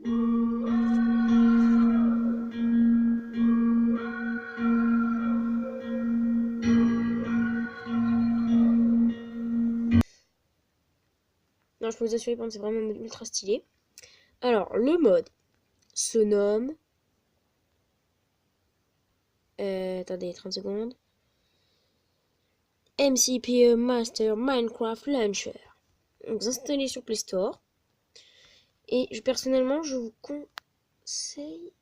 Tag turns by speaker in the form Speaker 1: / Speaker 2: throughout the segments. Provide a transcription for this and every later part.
Speaker 1: Non, je peux vous assurer, par contre, c'est vraiment ultra stylé. Alors, le mode se nomme... attendez, 30 secondes. MCPE Master Minecraft Launcher. Donc, vous installez sur Play Store. Et personnellement, je vous conseille...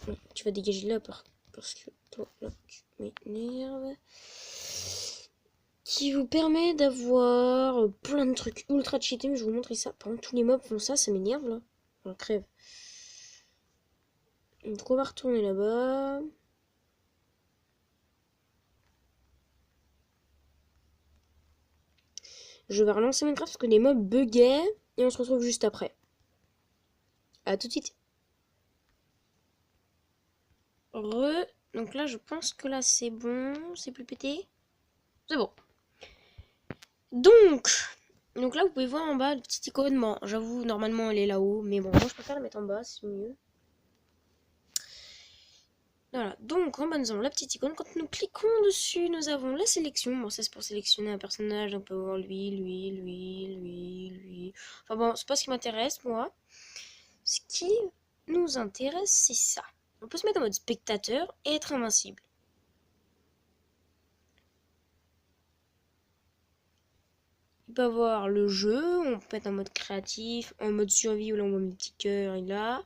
Speaker 1: Non, tu vas dégager là parce que toi, là, tu m'énerves. Qui vous permet d'avoir plein de trucs ultra cheatés. Mais je vais vous montrer ça. Par contre, tous les mobs font ça, ça m'énerve là. On crève. Donc, on va retourner là-bas. Je vais relancer Minecraft parce que les mobs buggaient. Et on se retrouve juste après. A tout de suite. Donc là, je pense que là, c'est bon. C'est plus pété. C'est bon. Donc là, vous pouvez voir en bas le petit icône. Bon, j'avoue, normalement, elle est là-haut. Mais bon, moi, je préfère la mettre en bas, c'est mieux. Voilà, donc en bas, nous avons la petite icône. Quand nous cliquons dessus, nous avons la sélection. Bon, ça, c'est pour sélectionner un personnage. Donc, on peut voir lui. Enfin bon, c'est pas ce qui m'intéresse, moi. Ce qui nous intéresse, c'est ça. On peut se mettre en mode spectateur et être invincible. Il peut avoir le jeu, on peut être en mode créatif, en mode survie où là on voit mes petits cœurs et là.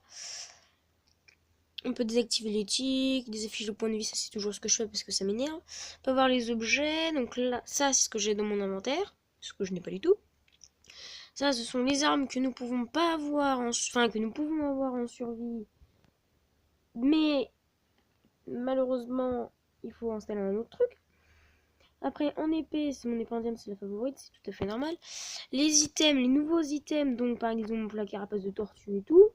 Speaker 1: On peut désactiver les tics, des affiches de points de vie, ça c'est toujours ce que je fais parce que ça m'énerve. On peut avoir les objets, donc là, ça c'est ce que j'ai dans mon inventaire, ce que je n'ai pas du tout. Ça, ce sont les armes que nous pouvons pas avoir, que nous pouvons avoir en survie. Mais malheureusement, il faut installer un autre truc. Après, en épée, c'est mon épée indienne, c'est la favorite, c'est tout à fait normal. Les items, les nouveaux items, donc par exemple la carapace de tortue et tout.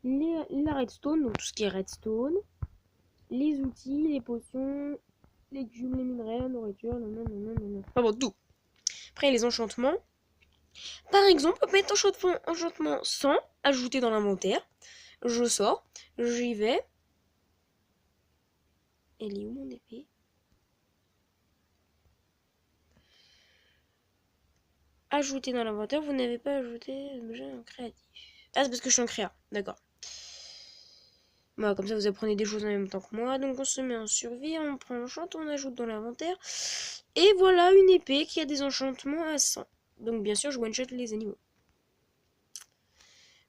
Speaker 1: La redstone, donc tout ce qui est redstone. Les outils, les potions, légumes, les minerais, la nourriture, non. Enfin bon, tout. Après, les enchantements. Par exemple, on peut mettre enchantement 100, ajouté dans l'inventaire. Je sors, j'y vais. Elle est où mon épée? Ajouter dans l'inventaire, vous n'avez pas ajouté l'objet créatif. Ah, c'est parce que je suis en créa, d'accord. Voilà, comme ça vous apprenez des choses en même temps que moi. Donc on se met en survie, on prend l'enchant, on ajoute dans l'inventaire. Et voilà une épée qui a des enchantements à 100. Donc bien sûr je one-shot les animaux.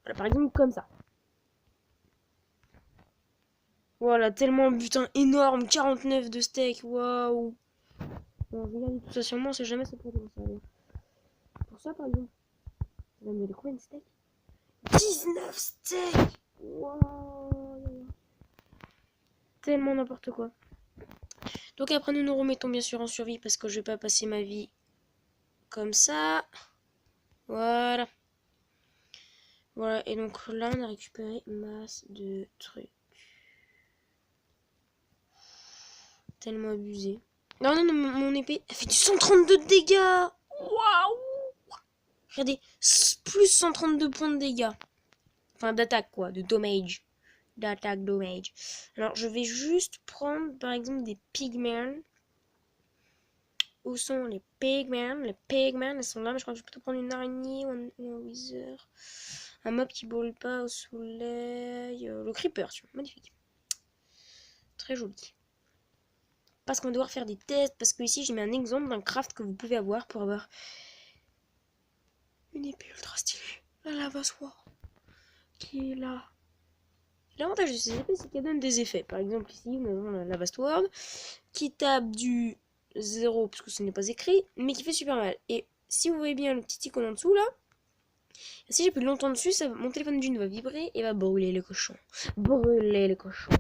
Speaker 1: Voilà, par exemple comme ça. Voilà, tellement butin énorme, 49 de steak, waouh. Bon, je vais garder tout ça sur moi, on sait jamais ça pourrait m'en servir. Pour ça par exemple, ça va me donner combien de steak? 19 steaks. Waouh. Tellement n'importe quoi. Donc après nous nous remettons bien sûr en survie parce que je vais pas passer ma vie comme ça. Voilà. Voilà, et donc là on a récupéré masse de trucs. Tellement abusé. Non, mon épée, elle fait du 132 de dégâts. Waouh. Regardez, plus 132 points de dégâts. Enfin d'attaque quoi, de damage. D'attaque, damage. Alors je vais juste prendre par exemple des pigmen. Où sont les pigmen? Les pigmen, elles sont là, mais je crois que je vais plutôt prendre une araignée ou un wither. Un mob qui brûle pas au soleil. Le creeper, tu vois, magnifique. Très joli. Parce qu'on va devoir faire des tests, parce que ici j'ai mis un exemple d'un craft que vous pouvez avoir pour avoir une épée ultra stylée. La lava sword. Qui est là. L'avantage de ces épées, c'est qu'elles donnent des effets. Par exemple, ici, nous avons la lava sword qui tape du 0, parce que ce n'est pas écrit, mais qui fait super mal. Et si vous voyez bien le petit icône en dessous là, si j'appuie longtemps dessus, mon téléphone d'une va vibrer et va brûler le cochon. Brûler le cochon.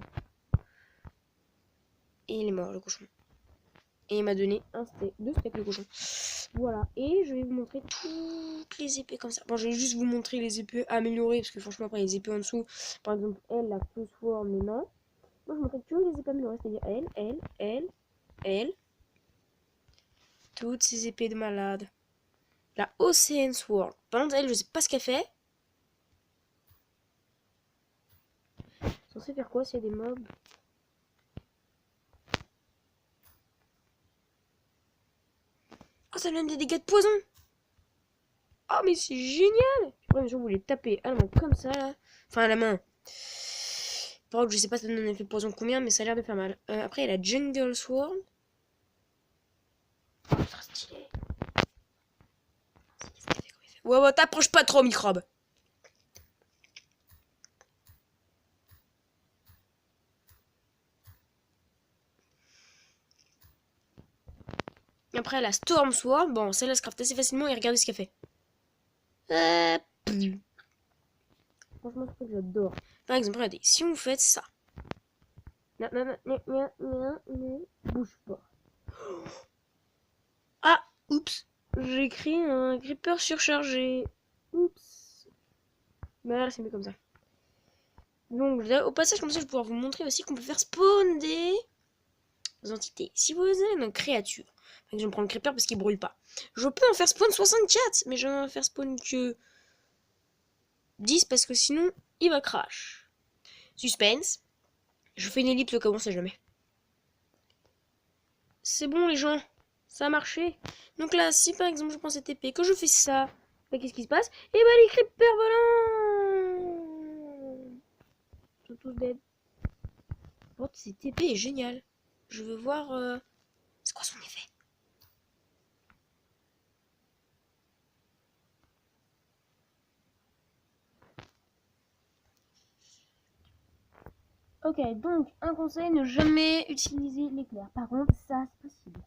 Speaker 1: Et il est mort le cochon. Et il m'a donné deux steaks le cochon. Voilà, et je vais vous montrer toutes les épées comme ça. Bon, je vais juste vous montrer les épées améliorées, parce que franchement, après les épées en dessous, par exemple, elle, la close sword, mais non. Moi, je montrais que les épées améliorées, c'est-à-dire elle. Toutes ces épées de malade. La Ocean Sword. Par contre, elle, je sais pas ce qu'elle fait. Censé faire quoi s'il y a des mobs? Oh, ça donne des dégâts de poison. Oh, mais c'est génial. Ouais, je voulais taper à la main comme ça, là. Enfin, à la main. Par contre, je sais pas ça donne un effet poison combien, mais ça a l'air de faire mal. Après, il y a la Jungle Sword. Oh, ça stylé. Ouais, ouais, t'approches pas trop, microbe. Après, la Storm Sword. Bon, celle-là se craft assez facilement et regardez ce qu'elle fait. Franchement, c'est que j'adore. Par exemple, regardez, si vous faites ça. Bouge pas. Ah, oups. J'ai écrit un Gripper surchargé. Oups. Mais là, c'est mieux comme ça. Donc, au passage, comme ça, je vais pouvoir vous montrer aussi qu'on peut faire spawn des entités. Si vous avez une créature, par exemple, je vais prendre le Creeper parce qu'il brûle pas. Je peux en faire spawn 64, mais je vais en faire spawn que 10 parce que sinon, il va crash. Suspense. Je fais une ellipse au cas où on sait jamais. C'est bon, les gens. Ça a marché. Donc là, si par exemple je prends cette épée, que je fais ça, bah, qu'est-ce qui se passe? Et bah les creepers volants sont tous dead. Oh, cette épée est géniale. Je veux voir... C'est quoi son effet? Ok, donc un conseil, ne jamais utiliser l'éclair. Par contre, ça c'est possible.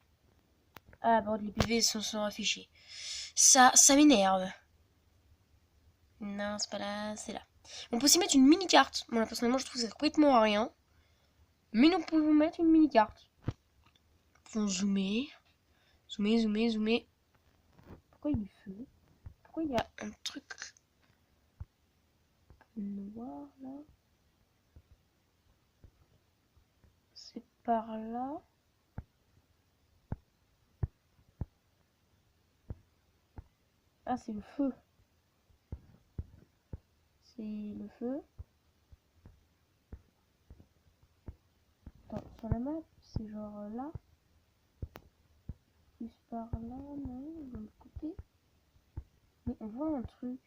Speaker 1: Ah, bon, les PV sont affichés. Ça m'énerve. Non, c'est pas là, c'est là. On peut aussi mettre une mini-carte. Moi, personnellement, je trouve ça complètement à rien. Mais nous pouvons mettre une mini-carte. Faut zoomer. Zoomer, zoomer, zoomer. Pourquoi il y a du feu? Pourquoi il y a un truc noir là? C'est par là. Ah, c'est le feu. C'est le feu. Attends, sur la map, c'est genre là. Plus par là, non, de l'autre côté. Mais on voit un truc.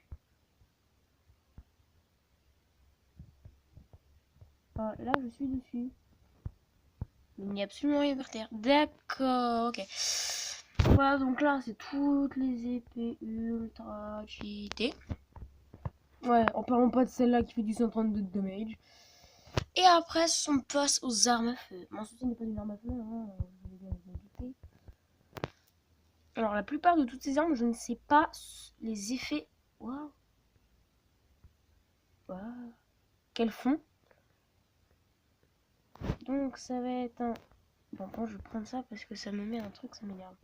Speaker 1: Ah, là, je suis dessus. Mais il n'y a absolument rien par terre. D'accord, ok. Voilà, donc là, c'est toutes les épées ultra cheatées. Ouais, en parlant pas de celle-là qui fait du 132 de damage. Et après, on passe aux armes à feu. Mon souci n'est pas une arme à feu, hein, je vais bien vous douter. Alors, la plupart de toutes ces armes, je ne sais pas les effets. Waouh! Waouh! Qu'elles font. Donc, ça va être un. Bon, je vais prendre ça parce que ça me met un truc, ça m'énerve.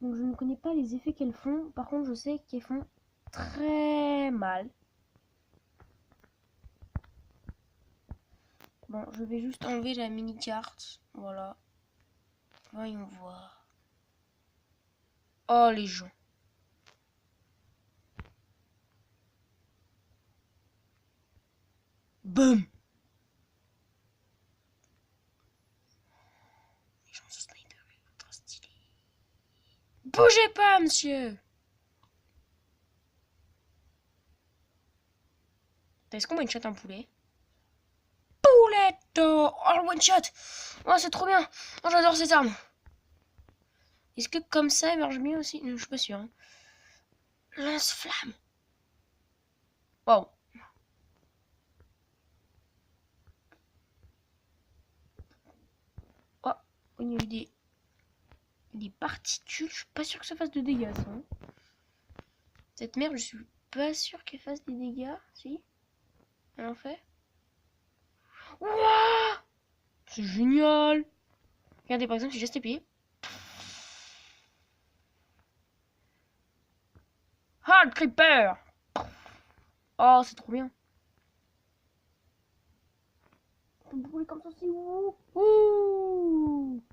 Speaker 1: Donc, je ne connais pas les effets qu'elles font. Par contre, je sais qu'elles font très mal. Bon, je vais juste enlever la mini-carte. Voilà. Voyons voir. Oh, les gens. Boum! Les gens sont sniper, trop stylé. Bougez pas, monsieur! Est-ce qu'on one-shot un poulet? Pouletto! Oh, le one-shot! Oh, c'est trop bien! Oh, j'adore cette arme! Est-ce que comme ça, elle marche bien aussi? Je suis pas sûr. Hein. Lance-flamme! Wow! Oh, il y a eu des particules. Je suis pas sûr que ça fasse de dégâts, ça. Hein. Cette merde, je suis pas sûr qu'elle fasse des dégâts. Si? Elle en fait? Wouah! C'est génial! Regardez, par exemple, si j'ai cette épée. Ah, le creeper! Oh, c'est trop bien! On peut brûler comme ça aussi. Ouh!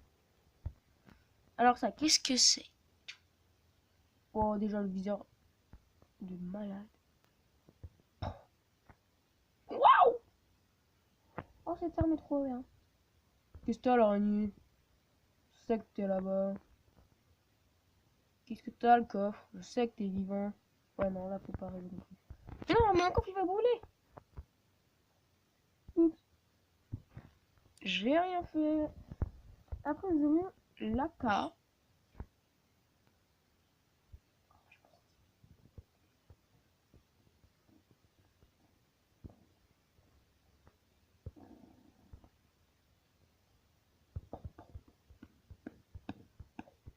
Speaker 1: Alors ça, qu'est-ce que c'est? Oh, déjà le viseur de malade. Waouh! Oh, cette arme est trop bien. Qu'est-ce que t'as, l'araignée? Je sais que t'es là-bas. Qu'est-ce que t'as, le coffre? Je sais que t'es vivant. Ouais, non, là, faut pas rêver non plus. Non, mais un coffre, il va brûler. Oups. J'ai rien fait. Après, nous avons l'AK.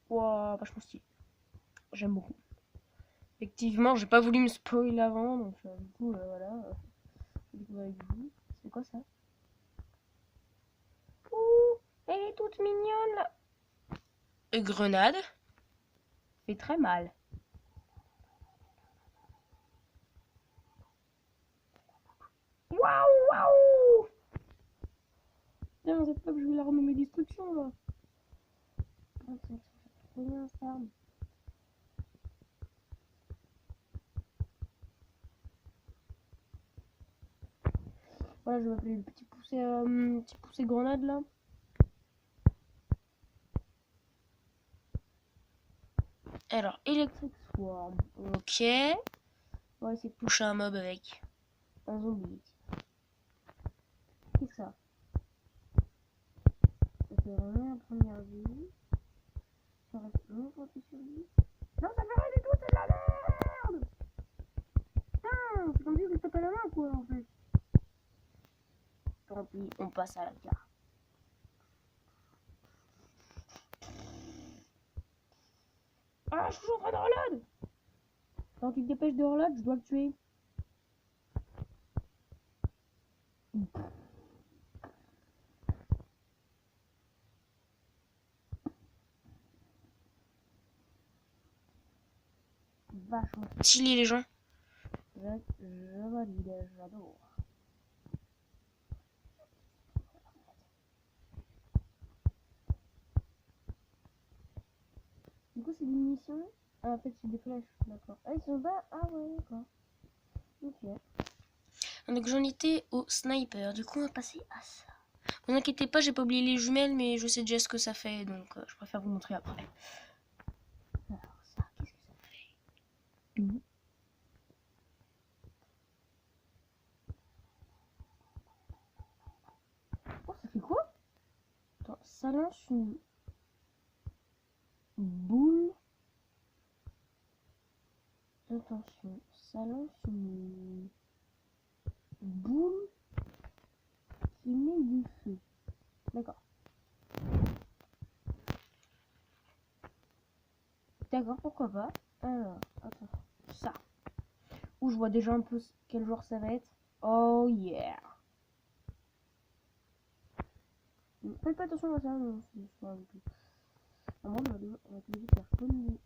Speaker 1: Wow, vachement stylé. J'aime beaucoup. Effectivement, j'ai pas voulu me spoiler avant, donc du coup, voilà. Je découvre avec vous. C'est quoi ça? Ouh, elle est toute mignonne là. Grenade. Fait très mal. Waouh, waouh! Tiens, cette fois que je vais la renommer destruction là. C'est bien ça. Voilà, je vais appeler le petit poussé grenade là. Alors, Electric Swarm. Ok. On va essayer de toucher un mob avec un zombie. Qu'est-ce que ça? Ça fait rien à première vue. Ça reste longtemps sur lui. Non, ça fait rien du tout, c'est de la merde! Putain, c'est comme si je tapais la main quoi en fait. Tant pis, on passe à la carte. Ah, je suis en train de reload! Quand tu te dépêches de reload, je dois le tuer. Vachement stylé les gens. Je valide, j'adore. Du coup, c'est des munitions. Ah, en fait, c'est des flèches, d'accord. Ah, ils sont bas. Ah, ouais, d'accord. Ok. Donc, j'en étais au sniper. Du coup, on va passer à ça. Ne vous inquiétez pas, j'ai pas oublié les jumelles, mais je sais déjà ce que ça fait, donc je préfère vous montrer après. Alors, ça, qu'est-ce que ça fait? Oh, ça fait quoi? Attends, ça lance une boule. Attention, ça lance une boule qui met du feu. D'accord. D'accord, pourquoi pas. Alors, attends, ça. Où je vois déjà un peu quel genre ça va être. Oh yeah. Faites pas attention à ça, non, c'est pas du tout. À moi, on va être obligé de faire comme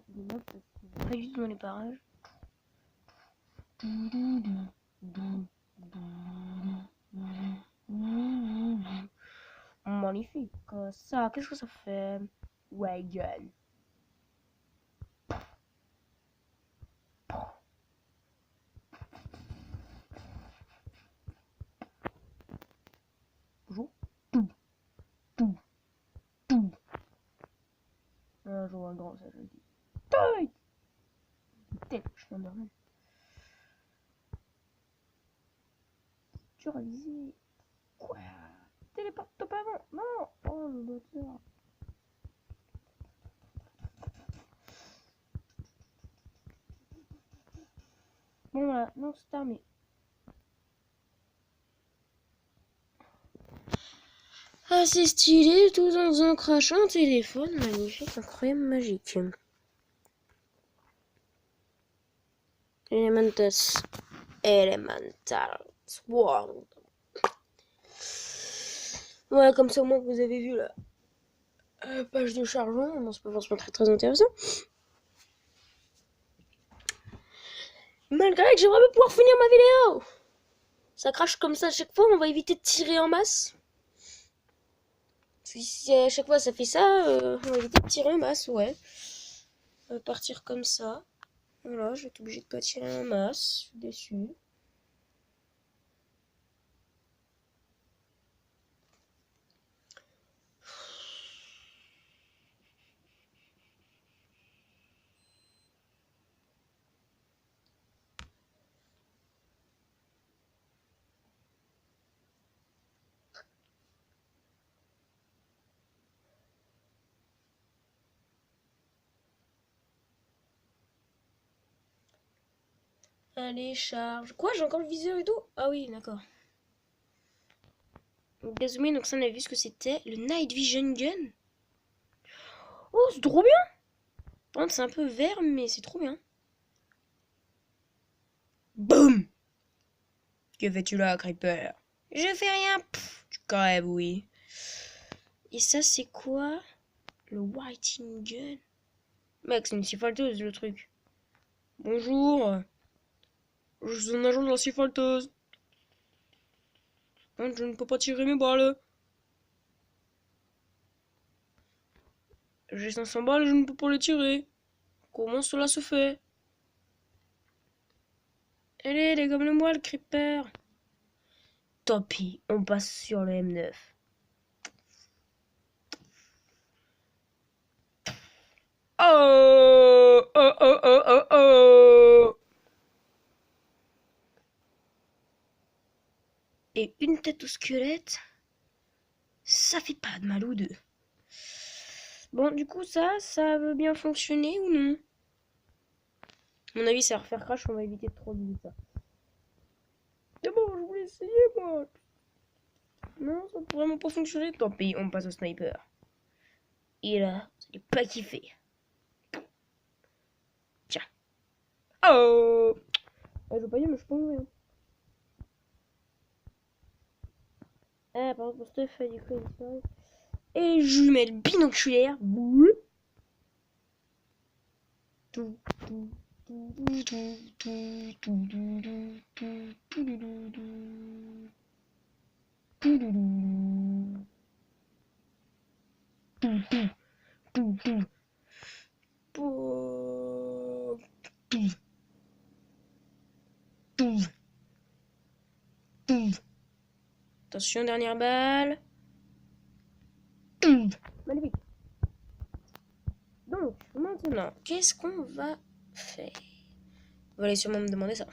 Speaker 1: des mobs parce que pas juste dans les parages. Magnifique. Ça, qu'est-ce que ça fait? Wagon. Bonjour. Ah, je vois un grand, ça je le dis. Tête, je suis normal. Tu as visé. Quoi? Téléporte-toi pas avant. Non. Oh, le moteur. Bon, voilà. Non, c'est terminé. Ah, c'est stylé, tout dans un crachant téléphone. Magnifique, incroyable, magique. Elemental Sword. Ouais, comme ça, au moins, vous avez vu la page de chargement. Non, c'est pas forcément très intéressant. Malgré que j'aimerais pouvoir finir ma vidéo. Ça crache comme ça à chaque fois, on va éviter de tirer en masse. Si à chaque fois ça fait ça, on va éviter de tirer en masse, ouais. Ça va partir comme ça. Voilà, je vais être obligée de pas tirer un masse. Je suis déçue. Allez, charge. Quoi, j'ai encore le viseur et tout? Ah oui, d'accord. Désolé, donc ça on a vu ce que c'était. Le Night Vision Gun. Oh, c'est trop bien! Par contre, c'est un peu vert, mais c'est trop bien. Boum! Que fais-tu là, Creeper? Je fais rien. Pff, tu crèves, oui. Et ça, c'est quoi? Le Whiting Gun? Mec, c'est une syphalteuse, le truc. Bonjour. Je suis un agent de la syphalteuse. Je ne peux pas tirer mes balles. J'ai 500 balles, je ne peux pas les tirer. Comment cela se fait? Allez, dégomme-le-moi, le creeper. Tant pis, on passe sur le M9. Oh, oh, oh, oh, oh, oh. Et une tête au squelette, ça fait pas de mal ou deux. Bon, du coup, ça veut bien fonctionner ou non? À mon avis, ça va refaire crash, on va éviter de trop vite ça. Mais bon, je voulais essayer, moi. Non, ça peut vraiment pas fonctionner. Tant pis, on passe au sniper. Et là, vous allez pas kiffer. Tiens. Oh! Je veux pas dire, mais je peux mourir. Ah, par contre, Steph a du coup une soirée. Et jumelle binoculaire. Tout, tout, tout, tout, tout, tout, tout, tout, tout, tout, tout, tout. Attention, dernière balle. Magnifique. Donc, maintenant, qu'est-ce qu'on va faire? Vous allez sûrement me demander ça.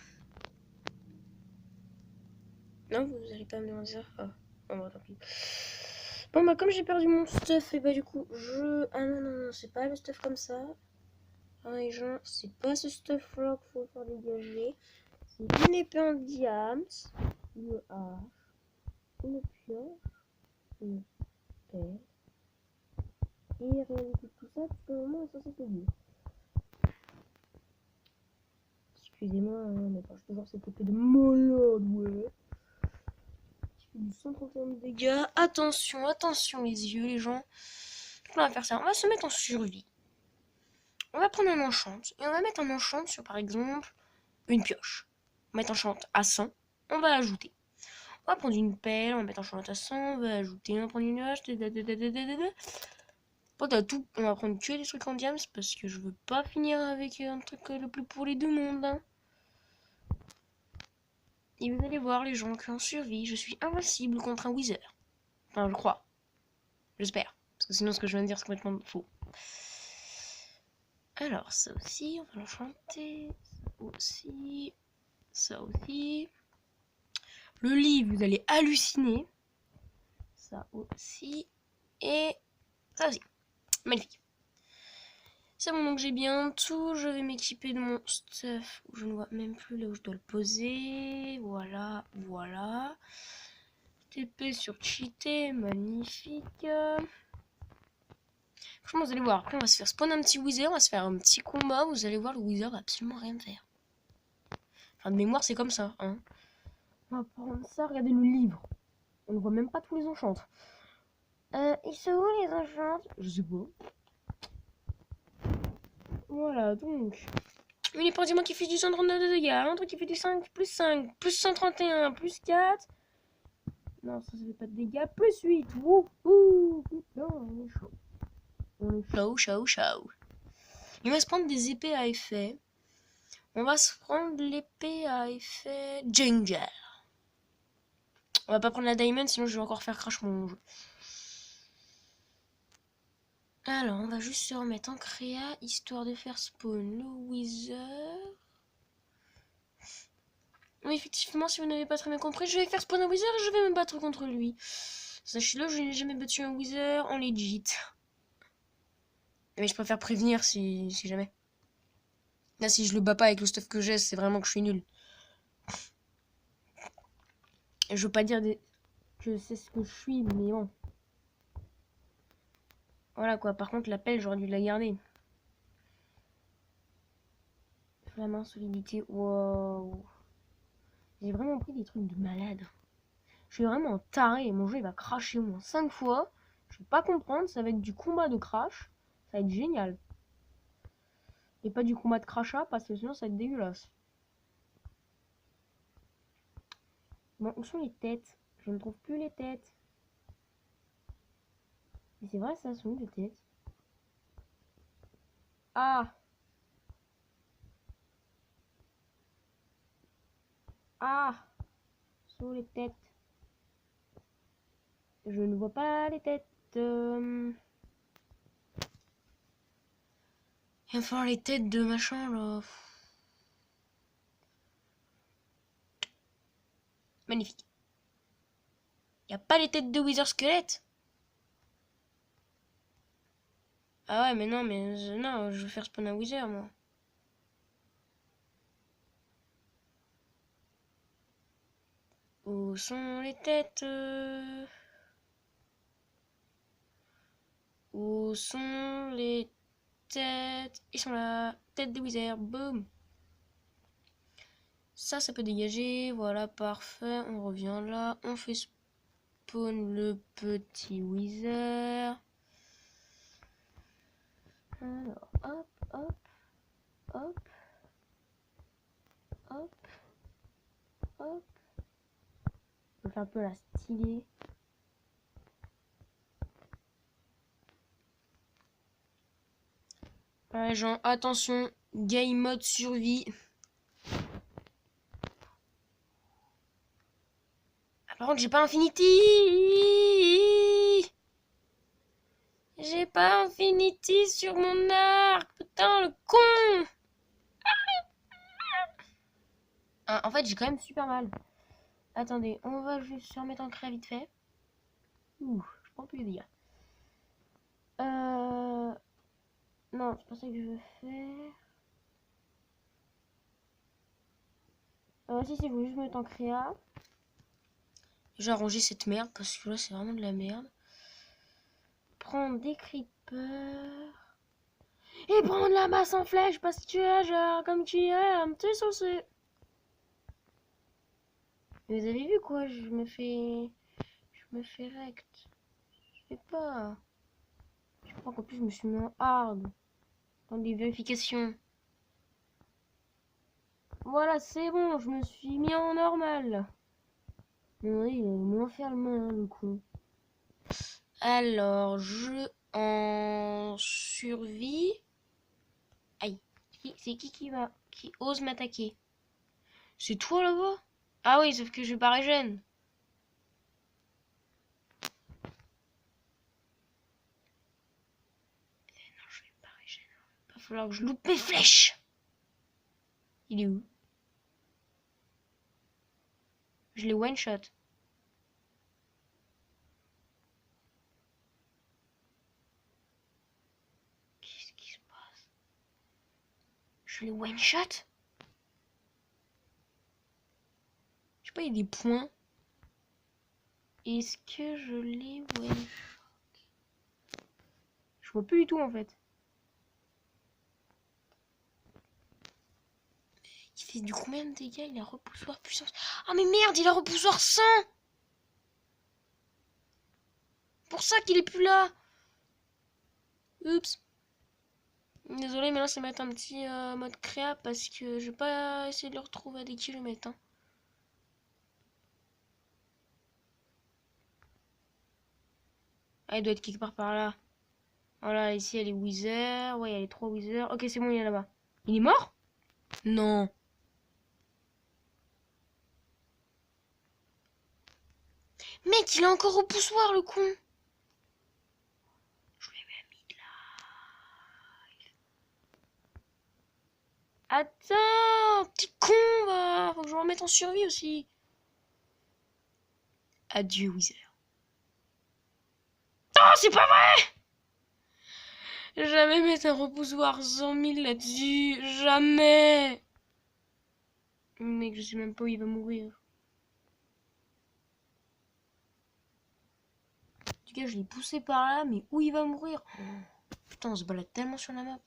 Speaker 1: Non, vous allez pas me demander ça? Ah, bon, bah, tant pis. Bon, bah, comme j'ai perdu mon stuff, et bah, du coup, ah non, non, non, c'est pas le stuff comme ça. Ah, les gens, c'est pas ce stuff-là qu'il faut faire dégager. C'est une épée en diams, une hache, une pioche, une pelle. Et rien du tout ça, parce que moi, ça c'est lié. Excusez-moi, hein, mais quand je toujours cette épée de malade, ouais. Qui fait du 131 de dégâts. Attention, attention les yeux, les gens. On va faire ça, on va se mettre en survie. On va prendre un enchant, et on va mettre un enchant sur, par exemple, une pioche. On va mettre enchant à 100, on va ajouter. On va prendre une pelle, on va mettre enchant à 100, on va ajouter, on va prendre une hache, tout, on va prendre que des trucs en diams, parce que je veux pas finir avec un truc le plus pourri du monde, hein. Et vous allez voir les gens qu'en survie, je suis invincible contre un wither. Enfin, je crois. J'espère. Parce que sinon, ce que je viens de dire, c'est complètement faux. Alors, ça aussi, on va l'enchanter. Ça aussi. Ça aussi. Le lit, vous allez halluciner. Ça aussi. Et ça aussi. Magnifique. C'est bon, donc j'ai bien tout. Je vais m'équiper de mon stuff. Je ne vois même plus là où je dois le poser. Voilà, voilà. TP sur cheaté, magnifique. Franchement, vous allez voir. Après, on va se faire spawn un petit wither. On va se faire un petit combat. Vous allez voir, le wither va absolument rien faire. Enfin, de mémoire, c'est comme ça. Hein. On va prendre ça. Regardez le livre. On ne voit même pas tous les enchantes. Ils sont où les enchantes? Je sais pas. Voilà, donc. Une épargne qui fait du 132 de dégâts. Un truc qui fait du 5, plus 131, plus 4. Non, ça fait pas de dégâts. Plus 8. Wouh, putain, on est chaud. On est chaud, chaud, chaud. Il va se prendre des épées à effet. On va se prendre l'épée à effet Ginger. On va pas prendre la Diamond, sinon je vais encore faire crash mon jeu. Alors, on va juste se remettre en créa, histoire de faire spawn le Wither. Oui, effectivement, si vous n'avez pas très bien compris, je vais faire spawn un Wither et je vais me battre contre lui. Sachez-le, je n'ai jamais battu un Wither en legit. Mais je préfère prévenir si jamais. Là, si je le bats pas avec le stuff que j'ai, c'est vraiment que je suis nul. Et je veux pas dire que c'est ce que je suis, mais bon. Voilà quoi, par contre, la pelle, j'aurais dû la garder. Flamme, solidité, wow. J'ai vraiment pris des trucs de malade. Je suis vraiment taré. Mon jeu il va cracher au moins 5 fois. Je vais pas comprendre. Ça va être du combat de crash. Ça va être génial. Et pas du combat de crachat parce que sinon ça va être dégueulasse. Bon, où sont les têtes? Je ne trouve plus les têtes. Mais c'est vrai, ça sont où les têtes? Ah! Ah! Sont les têtes. Je ne vois pas les têtes. Il va falloir les têtes de machin là. Magnifique. Y a pas les têtes de Wither Squelette? Ah ouais, mais non, non, je veux faire spawn un Wither moi. Où sont les têtes? Où sont les têtes? Ils sont là. Tête de Wither, boum. Ça peut dégager. Voilà, parfait. On revient là. On fait spawn le petit Wither. Alors, hop, hop, hop, hop, hop. On va faire un peu la stylée. Ouais, gens, attention. Game mode survie. Ah, par contre, j'ai pas Infinity. J'ai pas Infinity sur mon arc. Putain, le con. Ah, en fait, j'ai quand même super mal. Attendez, on va juste se remettre en créa vite fait. Ouh, je prends plus les dégâts. Non, c'est pas ça que je veux faire. Si, je voulais juste me mettre en créa. Déjà ranger cette merde, parce que là, c'est vraiment de la merde. Prendre des creepers. Et prendre la masse en flèche, parce que tu es genre, comme tu es, un petit saucé. Vous avez vu quoi? Je me fais rect. Je sais pas. Je crois qu'en plus, je me suis mis en hard. Dans des vérifications. Voilà, c'est bon, je me suis mis en normal. Oui, il est moins fermé, le coup. Alors, je en survie. Aïe, c'est qui ose m'attaquer? C'est toi là-bas? Ah oui, sauf que je vais pas régène. Non, je vais pas régène. Il va falloir que je loupe mes flèches. Il est où? Je l'ai one shot. Qu'est-ce qui se passe? Je l'ai one shot? Je sais pas, il y a des points. Est-ce que je l'ai one shot? Je vois plus du tout en fait. Il fait du combien de dégâts? Il a repoussoir puissance. Ah mais merde, il a repoussoir 100. Pour ça qu'il est plus là. Oups. Désolé, mais là, ça va être un petit mode créa parce que je vais pas essayer de le retrouver à des kilomètres. Hein. Ah, il doit être quelque part par là. Voilà, ici, il y a les Wither. Ouais, il y a les 3 Wither. Ok, c'est bon, il est là-bas. Il est mort? Non. Mec, il est encore au poussoir, le con. Je l'avais mis là. Attends, petit con, va. Faut que je me remette en survie aussi. Adieu, Wither. Oh, c'est pas vrai! Jamais mettre un repoussoir 100 000 là-dessus. Jamais. Mec, je sais même pas où il va mourir. En tout cas, je l'ai poussé par là, mais où il va mourir? Oh, putain, on se balade tellement sur la map.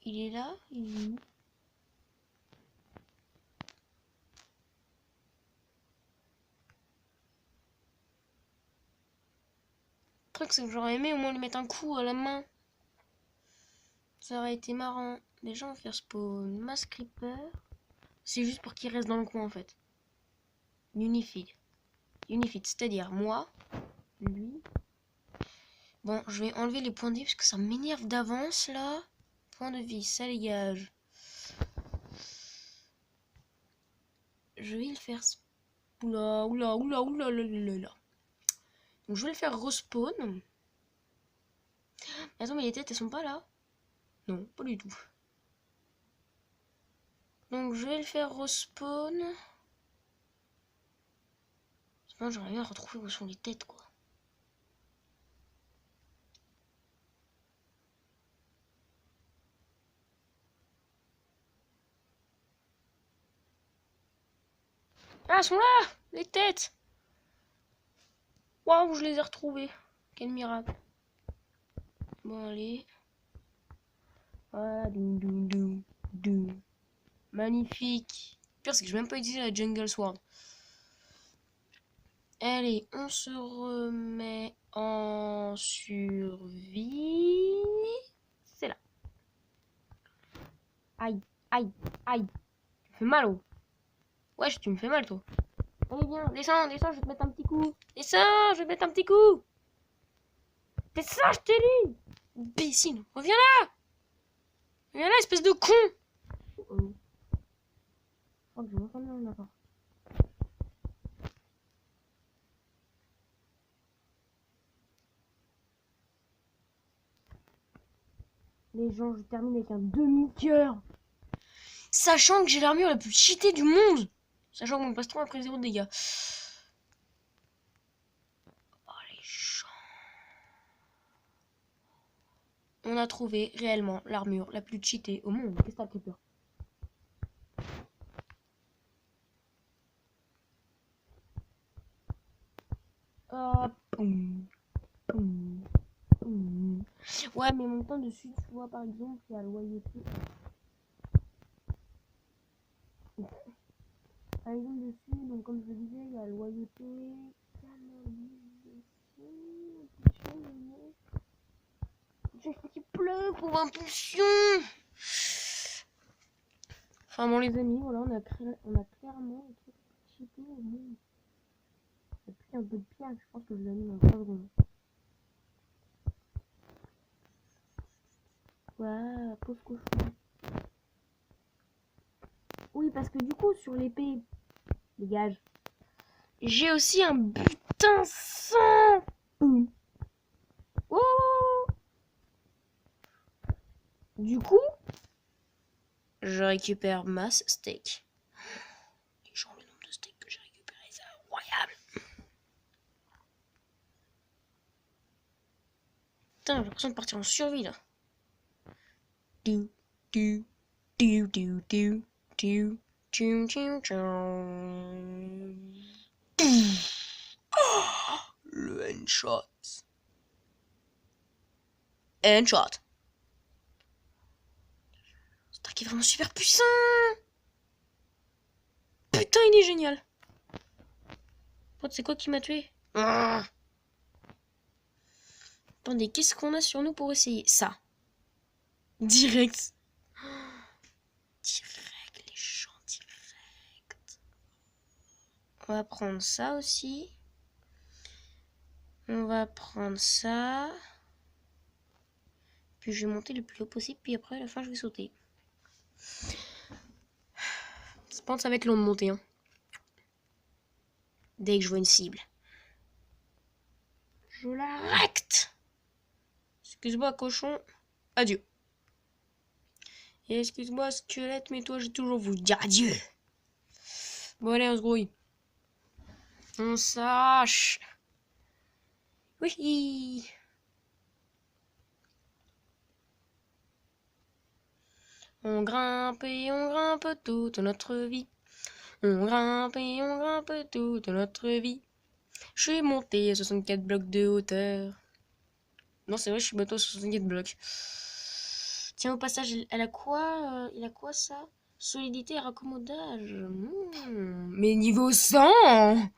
Speaker 1: Il est là? Il est où? Le truc, c'est que j'aurais aimé au moins lui mettre un coup à la main. Ça aurait été marrant. Déjà, on va faire spawn Mass Creeper. C'est juste pour qu'il reste dans le coin en fait. Unified. Unified, c'est-à-dire moi, lui. Bon, je vais enlever les points de vie parce que ça m'énerve d'avance là. Point de vie, ça dégage. Je vais le faire. Oula, oula, oula, oula, oula, oula, oula. Donc je vais le faire respawn. Attends, mais les têtes elles sont pas là? Non, pas du tout. Donc je vais le faire respawn. J'aimerais bien retrouver où sont les têtes quoi. Ah, elles sont là! Les têtes! Waouh, je les ai retrouvées. Quel miracle. Bon, allez. Voilà, doum, doum, doum, doum. Magnifique. Le pire, c'est que je vais même pas utiliser la Jungle Sword. Allez, on se remet en survie. C'est là. Aïe, aïe, aïe. Tu me fais mal, oh. Wesh, tu me fais mal, toi. Allez, viens, descends, descends, je vais te mettre un petit coup. Descends, je vais te mettre un petit coup. Descends, je t'ai dit. Imbécile, reviens là. Reviens là, espèce de con. Oh. Je crois que je vais m'enfermer dans le appart. Les gens, je termine avec un demi-cœur. Sachant que j'ai l'armure la plus cheatée du monde. Sachant que mon passe-temps a pris 0 de dégâts. Oh les gens. On a trouvé réellement l'armure la plus cheatée au monde. Qu'est-ce que t'as, Creeper? Hop. Ouais, mais en même temps, dessus, tu vois, par exemple, il y a loyauté. Par exemple, dessus, donc comme je le disais, il y a loyauté, canalisation, il faut qu'il pleuve pour impulsion. Enfin bon, les amis, voilà, on a clairement un truc cheaté au monde. Ça pue un peu de pierre, je pense que je l'ai mis dans 3 secondes. Ouais, pauvre cochon. Oui, parce que du coup, sur l'épée, dégage, j'ai aussi un butin sang. Oh. Du coup, je récupère masse steak. Les gens, le nombre de steaks que j'ai récupéré, c'est incroyable. Putain, j'ai l'impression de partir en survie là. Du, du, du, du, du, du, du, du, du. Le handshot. Handshot. Ce truc est vraiment super puissant. Putain, il est génial. C'est quoi qui m'a tué? Attendez, qu'est-ce qu'on a sur nous pour essayer? Ça. Direct. Direct, les gens, direct. On va prendre ça aussi. On va prendre ça. Puis je vais monter le plus haut possible. Puis après, à la fin, je vais sauter. Je pense que ça va être long de monter. Hein. Dès que je vois une cible. Je la recte. Excuse-moi, cochon. Adieu. Et excuse-moi, squelette, mais toi, j'ai toujours voulu dire adieu. Bon, allez, on se grouille. On s'arrache. Oui. On grimpe et on grimpe toute notre vie. On grimpe et on grimpe toute notre vie. Je suis monté à 64 blocs de hauteur. Non, c'est vrai, je suis monté à 64 blocs. Tiens, au passage, elle a quoi il a quoi, ça? Solidité et raccommodage. Mais niveau 100!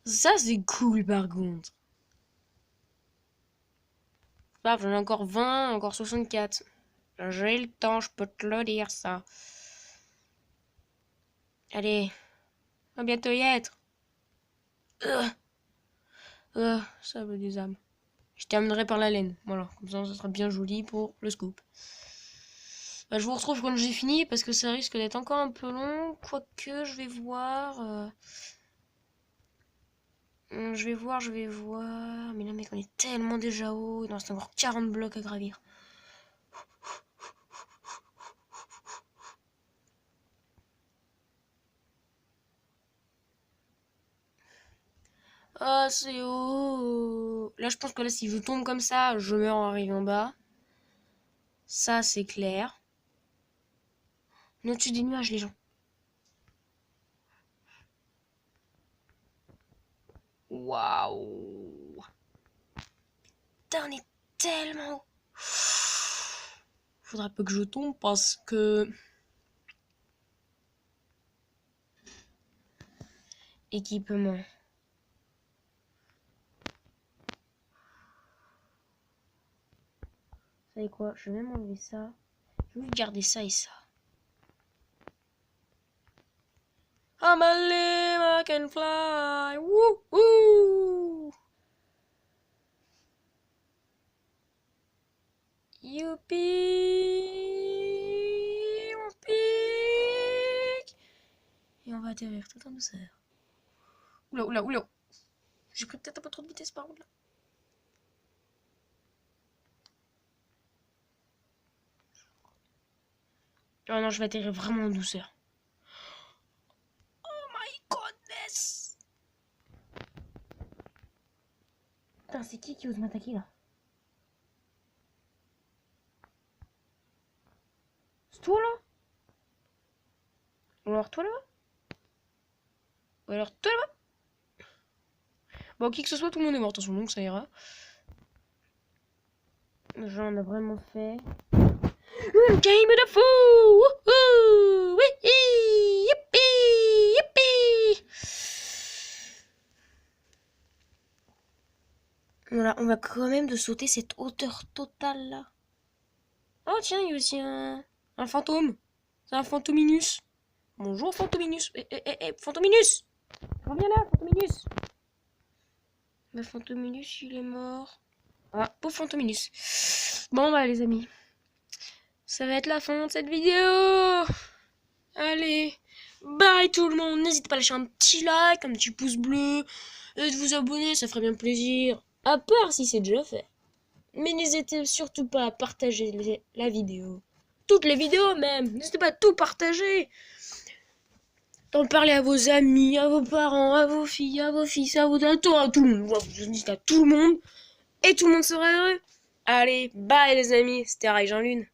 Speaker 1: Ça, c'est cool, par contre. J'en ai encore 20, encore 64. J'ai le temps, je peux te le dire, ça. Allez, on va bientôt y être. Ça veut des âmes. Je terminerai par la laine. Voilà, comme ça sera bien joli pour le scoop. Je vous retrouve quand j'ai fini parce que ça risque d'être encore un peu long. Quoique, je vais voir. Je vais voir. Mais là, mec, on est tellement déjà haut. Il nous reste encore 40 blocs à gravir. Ah, c'est haut. Là, je pense que là, si je tombe comme ça, je meurs en arrivant en bas. Ça, c'est clair. On est au-dessus des nuages, les gens. Waouh. Putain, on est tellement haut. Faudra pas que je tombe parce que... Équipement. Vous savez quoi? Je vais même enlever ça. Je vais garder ça et ça. I'm a live, I can fly. Woo! Youpi! On pique! Et on va atterrir tout en douceur. Oula. J'ai pris peut-être un peu trop de vitesse par contre là. Oh non, je vais atterrir vraiment en douceur. Oh my goodness! Putain, c'est qui ose m'attaquer là? C'est toi là? Ou alors toi là-bas? Ou alors toi là-bas? Bon, qui que ce soit, tout le monde est mort, attention, donc ça ira. J'en ai vraiment fait. Une game de fou! Wouhou! Oui! Yippee! Voilà, on va quand même de sauter cette hauteur totale là. Oh tiens, il y a aussi un fantôme. C'est un Fantominus. Bonjour Fantominus. Fantominus! Reviens là, Fantominus! Le Fantominus, il est mort. Ah, pauvre Fantominus. Bon bah les amis, ça va être la fin de cette vidéo. Allez, bye tout le monde. N'hésitez pas à lâcher un petit like, un petit pouce bleu, et de vous abonner, ça ferait bien plaisir. À part si c'est déjà fait. Mais n'hésitez surtout pas à partager la vidéo. Toutes les vidéos même. N'hésitez pas à tout partager. D'en parler à vos amis, à vos parents, à vos filles, à vos fils, à tout le monde. Vous dites à tout le monde. Et tout le monde sera heureux. Allez, bye les amis. C'était Rai Jean Lune.